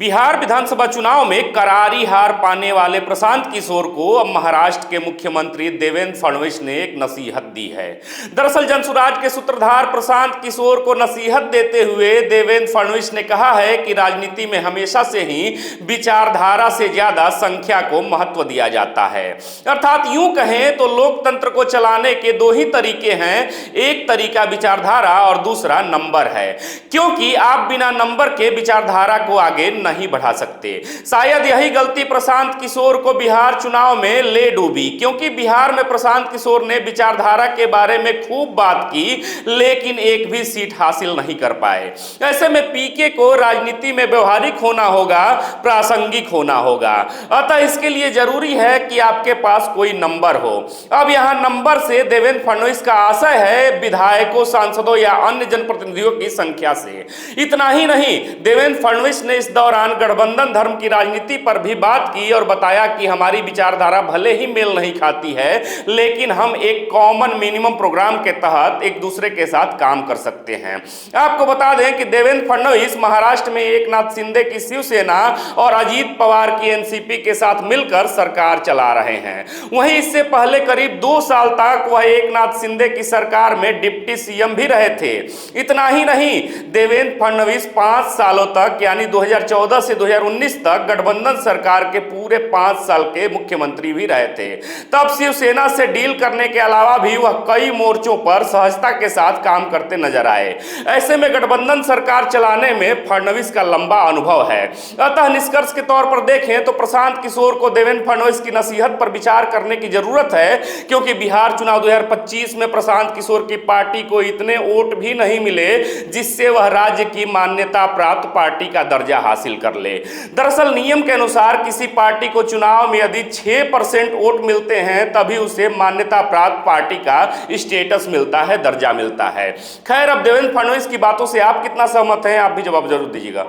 बिहार विधानसभा चुनाव में करारी हार पाने वाले प्रशांत किशोर को अब महाराष्ट्र के मुख्यमंत्री देवेंद्र फडणवीस ने एक नसीहत दी है। दरअसल जनसुराज के सूत्रधार प्रशांत किशोर को नसीहत देते हुए देवेंद्र फडणवीस ने कहा है कि राजनीति में हमेशा से ही विचारधारा से ज्यादा संख्या को महत्व दिया जाता है। अर्थात यूं कहें तो लोकतंत्र को चलाने के दो ही तरीके हैं, एक तरीका विचारधारा और दूसरा नंबर है, क्योंकि आप बिना नंबर के विचारधारा को आगे नहीं बढ़ा सकते। शायद यही गलती प्रशांत किशोर को बिहार चुनाव में ले डूबी, क्योंकि बिहार में प्रशांत किशोर ने विचारधारा के बारे में खूब बात की, लेकिन एक भी सीट हासिल नहीं कर पाए। ऐसे में पीके को राजनीति में व्यवहारिक होना होगा, प्रासंगिक होना होगा। अतः इसके लिए जरूरी है कि आपके पास कोई नंबर हो। अब यहां नंबर से देवेंद्र फडणवीस का आशय है विधायकों, सांसदों या अन्य जनप्रतिनिधियों की संख्या से। इतना ही नहीं, देवेंद्र फडणवीस ने इस दौरान गठबंधन धर्म की राजनीति पर भी बात की और बताया कि हमारी विचारधारा भले ही मेल नहीं खाती है, लेकिन हम एक कॉमन मिनिमम प्रोग्राम के तहत एक दूसरे के साथ काम कर सकते हैं। आपको बता दें कि देवेंद्र फडणवीस महाराष्ट्र में एकनाथ शिंदे की शिवसेना और अजीत पवार की एनसीपी के साथ मिलकर सरकार चला रहे हैं। वहीं इससे पहले करीब 2 साल तक वह एकनाथ शिंदे की सरकार में डिप्टी सीएम भी रहे थे। इतना ही नहीं, देवेंद्र फडणवीस 5 सालों तक यानी 2014 से 2019 तक गठबंधन सरकार के पूरे 5 साल के मुख्यमंत्री भी रहे थे। तब शिवसेना से डील करने के अलावा भी वह कई मोर्चों पर सहजता के साथ काम करते नजर आए। ऐसे में गठबंधन सरकार चलाने में फडणवीस का लंबा अनुभव है। अतः निष्कर्ष के तौर पर देखें तो प्रशांत किशोर को देवेंद्र फडणवीस की नसीहत पर विचार करने की जरूरत है, क्योंकि बिहार चुनाव 2025 में प्रशांत किशोर की पार्टी को इतने वोट भी नहीं मिले जिससे वह राज्य की मान्यता प्राप्त पार्टी का दर्जा हासिल कर ले। दरअसल नियम के अनुसार किसी पार्टी को चुनाव में यदि 6% वोट मिलते हैं तभी उसे मान्यता प्राप्त पार्टी का स्टेटस मिलता है, दर्जा मिलता है। खैर, अब देवेंद्र फडणवीस की बातों से आप कितना सहमत हैं, आप भी जवाब जरूर दीजिएगा।